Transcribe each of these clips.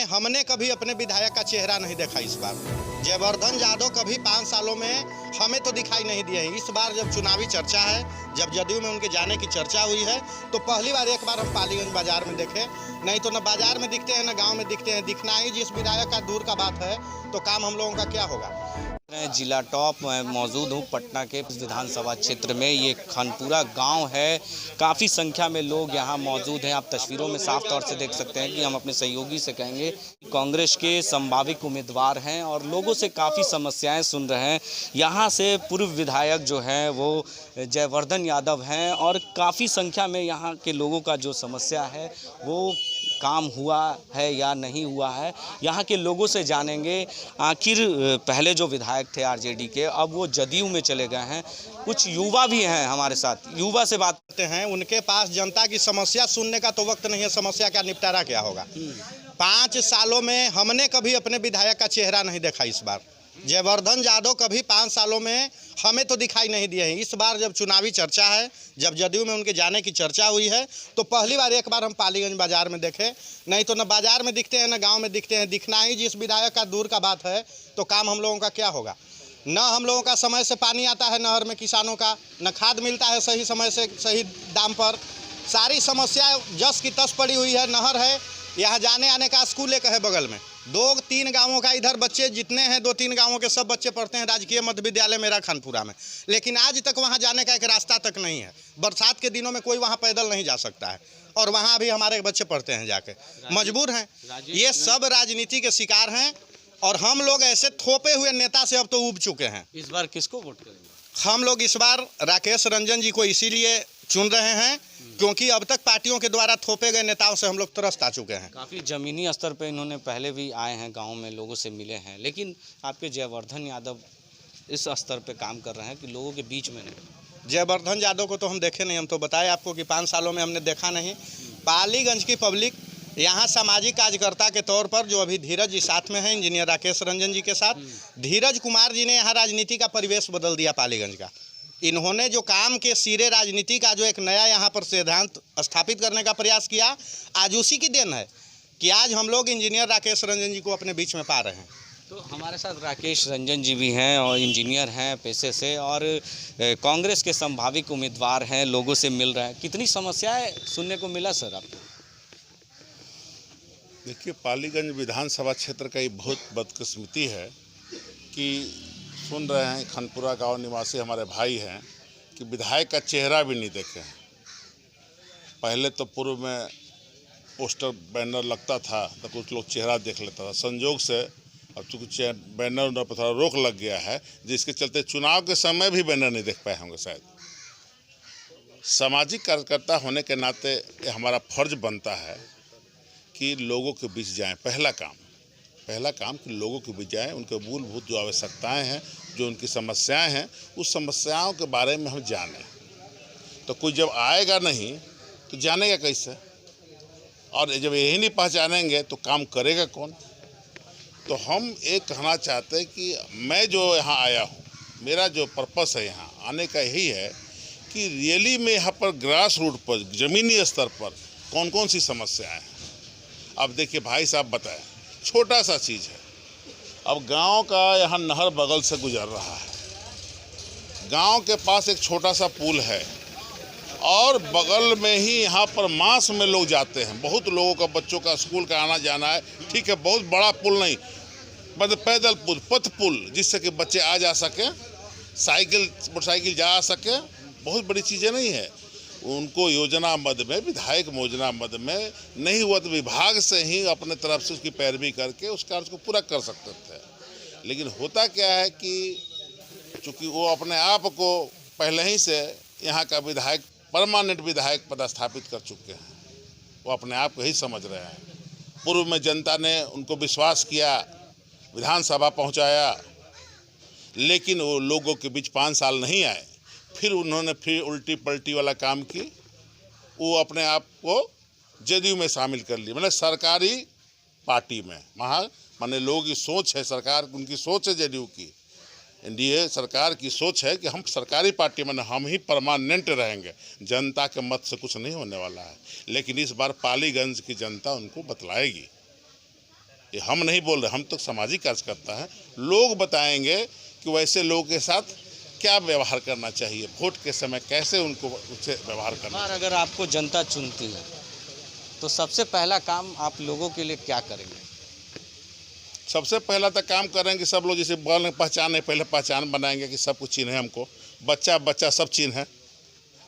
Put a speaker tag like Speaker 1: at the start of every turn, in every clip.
Speaker 1: हमने कभी अपने विधायक का चेहरा नहीं देखा। इस बार जयवर्धन यादव कभी 5 सालों में हमें तो दिखाई नहीं दिए हैं। इस बार जब चुनावी चर्चा है, जब जदयू में उनके जाने की चर्चा हुई है, तो पहली बार एक बार हम पालीगंज बाजार में देखे। नहीं तो न बाजार में दिखते हैं न गांव में दिखते हैं। दिखना ही जिस विधायक का दूर का बात है, तो काम हम लोगों का क्या होगा।
Speaker 2: जिला टॉप मैं मौजूद हूँ पटना के विधानसभा क्षेत्र में। ये खानपुरा गांव है, काफ़ी संख्या में लोग यहाँ मौजूद हैं। आप तस्वीरों में साफ तौर से देख सकते हैं कि हम अपने सहयोगी से कहेंगे कांग्रेस के संभावित उम्मीदवार हैं और लोगों से काफ़ी समस्याएं सुन रहे हैं। यहाँ से पूर्व विधायक जो हैं वो जयवर्धन यादव हैं और काफ़ी संख्या में यहाँ के लोगों का जो समस्या है वो काम हुआ है या नहीं हुआ है, यहाँ के लोगों से जानेंगे। आखिर पहले जो विधायक थे आरजेडी के, अब वो जदयू में चले गए हैं। कुछ युवा भी हैं हमारे साथ, युवा से बात
Speaker 1: करते हैं। उनके पास जनता की समस्या सुनने का तो वक्त नहीं है, समस्या का निपटारा क्या होगा। 5 सालों में हमने कभी अपने विधायक का चेहरा नहीं देखा। इस बार जयवर्धन यादव कभी 5 सालों में हमें तो दिखाई नहीं दिए हैं। इस बार जब चुनावी चर्चा है, जब जदयू में उनके जाने की चर्चा हुई है, तो पहली बार एक बार हम पालीगंज बाजार में देखे। नहीं तो न बाजार में दिखते हैं न गांव में दिखते हैं। दिखना ही जिस विधायक का दूर का बात है, तो काम हम लोगों का क्या होगा। न हम लोगों का समय से पानी आता है नहर में किसानों का, न खाद मिलता है सही समय से सही दाम पर। सारी समस्या जस की तस पड़ी हुई है। नहर है, यहाँ जाने आने का स्कूल एक है बगल में। 2-3 गांवों का इधर बच्चे जितने हैं, 2-3 गांवों के सब बच्चे पढ़ते हैं राजकीय मध्य विद्यालय मेरा खानपुरा में। लेकिन आज तक वहां जाने का एक रास्ता तक नहीं है। बरसात के दिनों में कोई वहां पैदल नहीं जा सकता है और वहां भी हमारे बच्चे पढ़ते हैं, जाके मजबूर हैं। ये सब राजनीति के शिकार हैं और हम लोग ऐसे थोपे हुए नेता से अब तो उब चुके हैं।
Speaker 2: इस बार किसको वोट करेंगे?
Speaker 1: हम लोग इस बार राकेश रंजन जी को इसीलिए चुन रहे हैं क्योंकि अब तक पार्टियों के द्वारा थोपे गए नेताओं से हम लोग त्रस्त आ चुके हैं।
Speaker 2: काफ़ी ज़मीनी स्तर पे इन्होंने पहले भी आए हैं, गांव में लोगों से मिले हैं, लेकिन आपके जयवर्धन यादव इस स्तर पे काम कर रहे हैं कि लोगों के बीच में नहीं।
Speaker 1: जयवर्धन यादव को तो हम देखे नहीं। हम तो बताए आपको कि 5 सालों में हमने देखा नहीं। पालीगंज की पब्लिक यहाँ सामाजिक कार्यकर्ता के तौर पर जो अभी धीरज जी साथ में हैं, इंजीनियर राकेश रंजन जी के साथ, धीरज कुमार जी ने यहाँ राजनीति का परिवेश बदल दिया पालीगंज का। इन्होंने जो काम के सिरे राजनीति का जो एक नया यहाँ पर सिद्धांत स्थापित करने का प्रयास किया, आज उसी की देन है कि आज हम लोग इंजीनियर राकेश रंजन जी को अपने बीच में पा रहे हैं।
Speaker 2: तो हमारे साथ राकेश रंजन जी भी हैं और इंजीनियर हैं पेशे से और कांग्रेस के संभावित उम्मीदवार हैं, लोगों से मिल रहे हैं। कितनी समस्याएं सुनने को मिला सर आपको?
Speaker 3: देखिए, पालीगंज विधानसभा क्षेत्र का ये बहुत बदकिस्मती है कि सुन रहे हैं खानपुरा गांव निवासी हमारे भाई हैं कि विधायक का चेहरा भी नहीं देखे हैं। पहले तो पूर्व में पोस्टर बैनर लगता था तो कुछ लोग चेहरा देख लेता था। संजोग से अब चूँकि बैनर पर थोड़ा रोक लग गया है, जिसके चलते चुनाव के समय भी बैनर नहीं देख पाए होंगे शायद। सामाजिक कार्यकर्ता होने के नाते हमारा फर्ज बनता है कि लोगों के बीच जाएं। पहला काम कि लोगों के बीच जाएं, उनके मूलभूत जो आवश्यकताएं हैं, जो उनकी समस्याएं हैं, उस समस्याओं के बारे में हम जानें। तो कोई जब आएगा नहीं तो जानेगा कैसे, और जब यही नहीं पहचानेंगे तो काम करेगा कौन। तो हम एक कहना चाहते हैं कि मैं जो यहाँ आया हूँ, मेरा जो पर्पस है यहाँ आने का यही है कि रियली में यहाँ पर ग्रास रूट पर, ज़मीनी स्तर पर कौन कौन सी समस्याएं हैं। अब देखिए भाई साहब बताएं, छोटा सा चीज़ है। अब गांव का यहाँ नहर बगल से गुजर रहा है, गांव के पास एक छोटा सा पुल है और बगल में ही यहाँ पर मास में लोग जाते हैं। बहुत लोगों का, बच्चों का स्कूल का आना जाना है। ठीक है, बहुत बड़ा पुल नहीं, मतलब पैदल पुल, पथ पुल, जिससे कि बच्चे आ जा सकें, साइकिल मोटरसाइकिल जा सकें। बहुत बड़ी चीज़ें नहीं है। उनको योजना मद में, विधायक योजना मद में नहीं हुआ तो विभाग से ही अपने तरफ से उसकी पैरवी करके उस कार्य को पूरा कर सकते थे। लेकिन होता क्या है कि चूँकि वो अपने आप को पहले ही से यहाँ का विधायक, परमानेंट विधायक पदस्थापित कर चुके हैं, वो अपने आप को ही समझ रहे हैं। पूर्व में जनता ने उनको विश्वास किया, विधानसभा पहुँचाया, लेकिन वो लोगों के बीच 5 साल नहीं आए। फिर उन्होंने उल्टी पलटी वाला काम की, वो अपने आप को जदयू में शामिल कर लिया, मतलब सरकारी पार्टी में। माने लोगों की सोच है, सरकार उनकी सोच है, जदयू की, एनडीए सरकार की सोच है कि हम सरकारी पार्टी में हम ही परमानेंट रहेंगे, जनता के मत से कुछ नहीं होने वाला है। लेकिन इस बार पालीगंज की जनता उनको बतलाएगी। ये हम नहीं बोल रहे, हम तो सामाजिक कार्यकर्ता हैं। लोग बताएंगे कि वैसे लोगों के साथ क्या व्यवहार करना चाहिए, वोट के समय कैसे उनको उससे व्यवहार करना
Speaker 2: और अगर आपको जनता चुनती है तो सबसे पहला काम आप लोगों के लिए क्या करेंगे?
Speaker 3: सबसे पहला तो काम करेंगे, सब लोग जैसे बोल पहचान है, पहले पहचान बनाएंगे कि सब कुछ चिन्ह हमको, बच्चा बच्चा सब चिन्ह है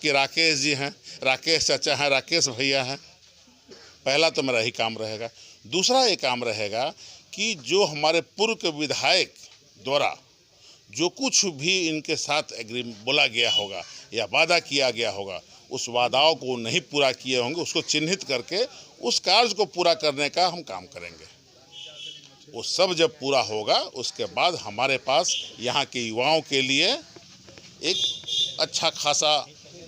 Speaker 3: कि राकेश जी हैं, राकेश चाचा हैं, राकेश भैया हैं। पहला तो मेरा ही काम रहेगा। दूसरा ये काम रहेगा कि जो हमारे पूर्व के विधायक द्वारा जो कुछ भी इनके साथ एग्रीमेंट बोला गया होगा या वादा किया गया होगा, उस वादाओं को नहीं पूरा किए होंगे, उसको चिन्हित करके उस कार्य को पूरा करने का हम काम करेंगे। वो सब जब पूरा होगा उसके बाद हमारे पास यहाँ के युवाओं के लिए एक अच्छा खासा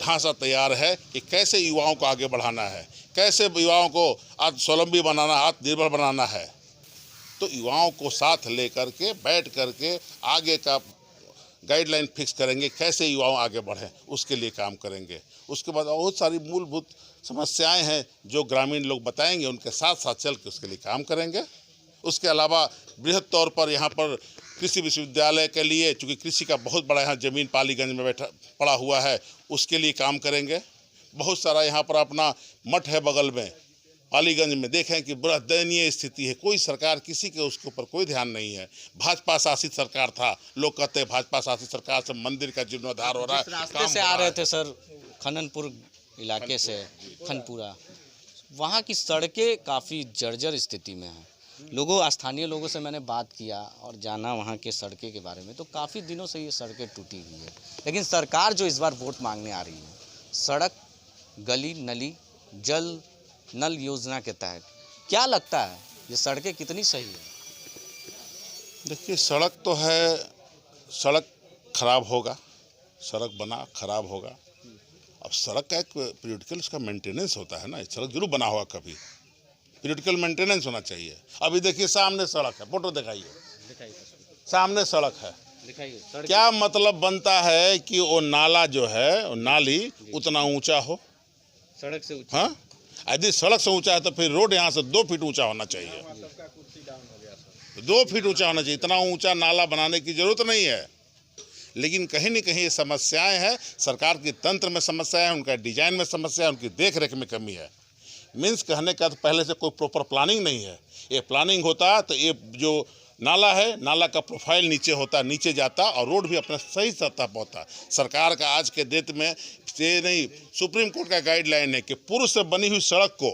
Speaker 3: ढांचा तैयार है कि कैसे युवाओं को आगे बढ़ाना है, कैसे युवाओं को आत्मस्वावलंबी बनाना, आत्मनिर्भर बनाना है। तो युवाओं को साथ लेकर के बैठ करके आगे का गाइडलाइन फिक्स करेंगे, कैसे युवाओं आगे बढ़ें, उसके लिए काम करेंगे। उसके बाद बहुत सारी मूलभूत समस्याएं हैं जो ग्रामीण लोग बताएंगे, उनके साथ साथ चल के उसके लिए काम करेंगे। उसके अलावा बृहद तौर पर यहाँ पर कृषि विश्वविद्यालय के लिए, चूँकि कृषि का बहुत बड़ा यहाँ ज़मीन पालीगंज में पड़ा हुआ है, उसके लिए काम करेंगे। बहुत सारा यहाँ पर अपना मठ है बगल में पालीगंज में, देखें कि बड़ा दयनीय स्थिति है, कोई सरकार किसी के उसके ऊपर कोई ध्यान नहीं है। भाजपा शासित सरकार था, लोग कहते हैं भाजपा शासित सरकार से मंदिर का जीर्णोद्धार हो रहा है।
Speaker 2: रास्ते से आ रहे थे सर, खननपुर इलाके से खनपुरा, वहाँ की सड़कें काफ़ी जर्जर स्थिति में हैं। स्थानीय लोगों से मैंने बात किया और जाना वहाँ के सड़कें के बारे में, तो काफ़ी दिनों से ये सड़कें टूटी हुई है। लेकिन सरकार जो इस बार वोट मांगने आ रही है, सड़क, गली, नली, जल नल योजना के तहत, क्या लगता है ये सड़कें कितनी सही है?
Speaker 3: देखिए, सड़क तो है, सड़क खराब होगा, सड़क बना खराब होगा। अब सड़क का एक पीरियडिकल उसका मेंटेनेंस होता है ना, सड़क जरूर बना होगा, कभी पीरियडिकल मेंटेनेंस होना चाहिए। अभी देखिए सामने सड़क है, फोटो दिखाइए, सामने सड़क है, क्या मतलब बनता है कि वो नाला जो है, वो नाली उतना ऊंचा हो,
Speaker 2: सड़क से ऊंचा?
Speaker 3: हाँ, यदि सड़क से ऊंचा है तो फिर रोड यहाँ से 2 फीट ऊंचा होना चाहिए, 2 फीट ऊंचा होना चाहिए। इतना ऊंचा नाला बनाने की जरूरत नहीं है। लेकिन कहीं न कहीं ये समस्याएं हैं, सरकार की तंत्र में समस्या है, उनका डिजाइन में समस्या है, उनकी देख रेख में कमी है। मीन्स कहने का तो पहले से कोई प्रॉपर प्लानिंग नहीं है। ये प्लानिंग होता तो ये जो नाला है, नाला का प्रोफाइल नीचे होता, नीचे जाता और रोड भी अपने सही सतह पर होता। सरकार का आज के डेट में ये नहीं, सुप्रीम कोर्ट का गाइडलाइन है कि पूर्व से बनी हुई सड़क को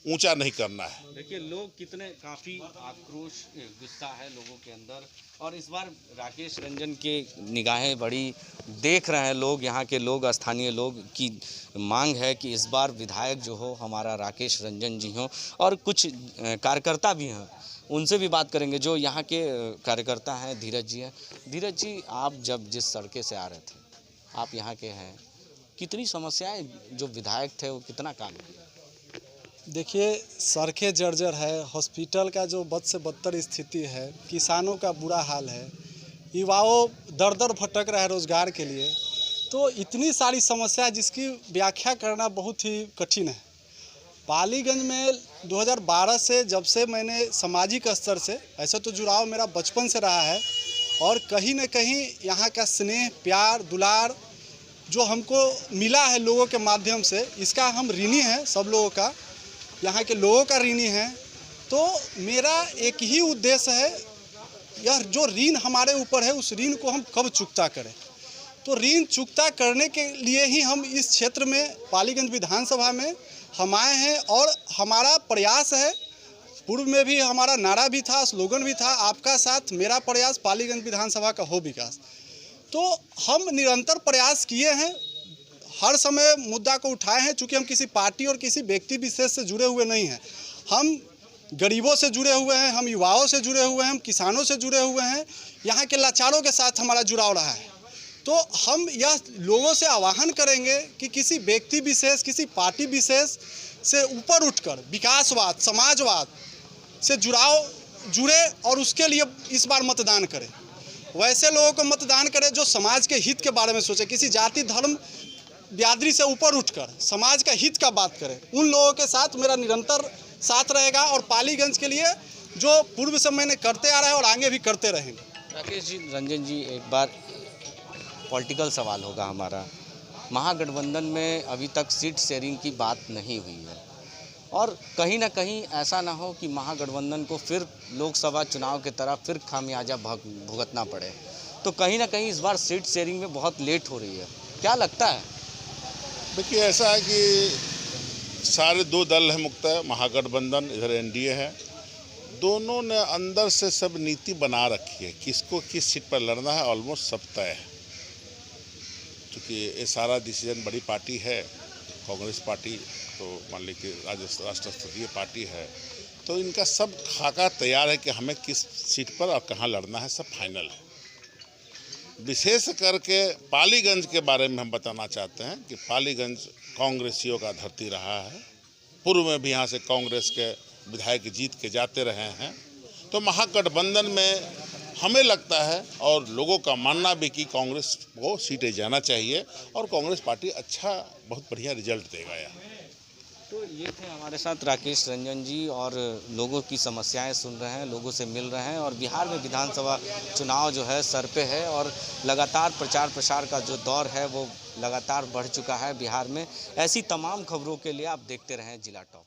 Speaker 3: ऊंचा नहीं करना है।
Speaker 2: देखिए लोग कितने, काफ़ी आक्रोश, गुस्सा है लोगों के अंदर। और इस बार राकेश रंजन के निगाहें बड़ी देख रहे हैं लोग, यहाँ के लोग, स्थानीय लोग की मांग है कि इस बार विधायक जो हो हमारा राकेश रंजन जी हो। और कुछ कार्यकर्ता भी हैं, उनसे भी बात करेंगे। जो यहाँ के कार्यकर्ता हैं, धीरज जी हैं। धीरज जी, आप जब जिस सड़के से आ रहे थे, आप यहाँ के हैं, कितनी समस्याएं, जो विधायक थे वो कितना काम किया?
Speaker 4: देखिए, सड़कें जर्जर है, हॉस्पिटल का जो बद से बदतर स्थिति है, किसानों का बुरा हाल है, युवाओं दर दर भटक रहे हैं रोजगार के लिए। तो इतनी सारी समस्या जिसकी व्याख्या करना बहुत ही कठिन है। पालीगंज में 2012 से, जब से मैंने सामाजिक स्तर से, ऐसा तो जुड़ाव मेरा बचपन से रहा है, और कहीं न कहीं यहाँ का स्नेह, प्यार, दुलार जो हमको मिला है लोगों के माध्यम से, इसका हम ऋणी हैं, सब लोगों का, यहाँ के लोगों का ऋणी हैं। तो मेरा एक ही उद्देश्य है, यह जो ऋण हमारे ऊपर है उस ऋण को हम कब चुकता करें। तो ऋण चुकता करने के लिए ही हम इस क्षेत्र में, पालीगंज विधानसभा में हम आए हैं। और हमारा प्रयास है, पूर्व में भी हमारा नारा भी था, स्लोगन भी था, आपका साथ मेरा प्रयास, पालीगंज विधानसभा का हो विकास। तो हम निरंतर प्रयास किए हैं, हर समय मुद्दा को उठाए हैं। चूँकि हम किसी पार्टी और किसी व्यक्ति विशेष से जुड़े हुए नहीं हैं, हम गरीबों से जुड़े हुए हैं, हम युवाओं से जुड़े हुए हैं, हम किसानों से जुड़े हुए हैं, यहाँ के लाचारों के साथ हमारा जुड़ाव रहा है। तो हम यह लोगों से आह्वान करेंगे कि किसी व्यक्ति विशेष, किसी पार्टी विशेष से ऊपर उठकर विकासवाद, समाजवाद से जुड़े और उसके लिए इस बार मतदान करें। वैसे लोगों को मतदान करें जो समाज के हित के बारे में सोचे, किसी जाति, धर्म, बिरादरी से ऊपर उठकर समाज का हित का बात करें। उन लोगों के साथ मेरा निरंतर साथ रहेगा और पालीगंज के लिए जो पूर्व समय में करते आ रहे हैं और आगे भी करते रहेंगे।
Speaker 2: राकेश जी, रंजन जी, एक बार पॉलिटिकल सवाल होगा हमारा। महागठबंधन में अभी तक सीट शेयरिंग की बात नहीं हुई है और कहीं ना कहीं ऐसा ना हो कि महागठबंधन को फिर लोकसभा चुनाव की तरह फिर खामियाजा भुगतना पड़े, तो कहीं ना कहीं इस बार सीट शेयरिंग में बहुत लेट हो रही है, क्या लगता है?
Speaker 3: देखिए, ऐसा है कि सारे दो दल हैं मुख्यतः, महागठबंधन इधर एनडीए है, दोनों ने अंदर से सब नीति बना रखी है, किसको किस सीट पर लड़ना है ऑलमोस्ट सब तय है। क्योंकि ये सारा डिसीजन बड़ी पार्टी है, कांग्रेस पार्टी तो मान ली कि राष्ट्र स्तरीय पार्टी है, तो इनका सब खाका तैयार है कि हमें किस सीट पर और कहाँ लड़ना है, सब फाइनल है। विशेष करके पालीगंज के बारे में हम बताना चाहते हैं कि पालीगंज कांग्रेसियों का धरती रहा है, पूर्व में भी यहाँ से कांग्रेस के विधायक जीत के जाते रहे हैं, तो महागठबंधन में हमें लगता है और लोगों का मानना भी कि कांग्रेस को सीटें जाना चाहिए और कांग्रेस पार्टी अच्छा बहुत बढ़िया रिजल्ट देगा यहाँ।
Speaker 2: तो ये थे हमारे साथ राकेश रंजन जी और लोगों की समस्याएं सुन रहे हैं, लोगों से मिल रहे हैं और बिहार में विधानसभा चुनाव जो है सर पे है और लगातार प्रचार प्रसार का जो दौर है वो लगातार बढ़ चुका है बिहार में। ऐसी तमाम खबरों के लिए आप देखते रहें जिला टॉप।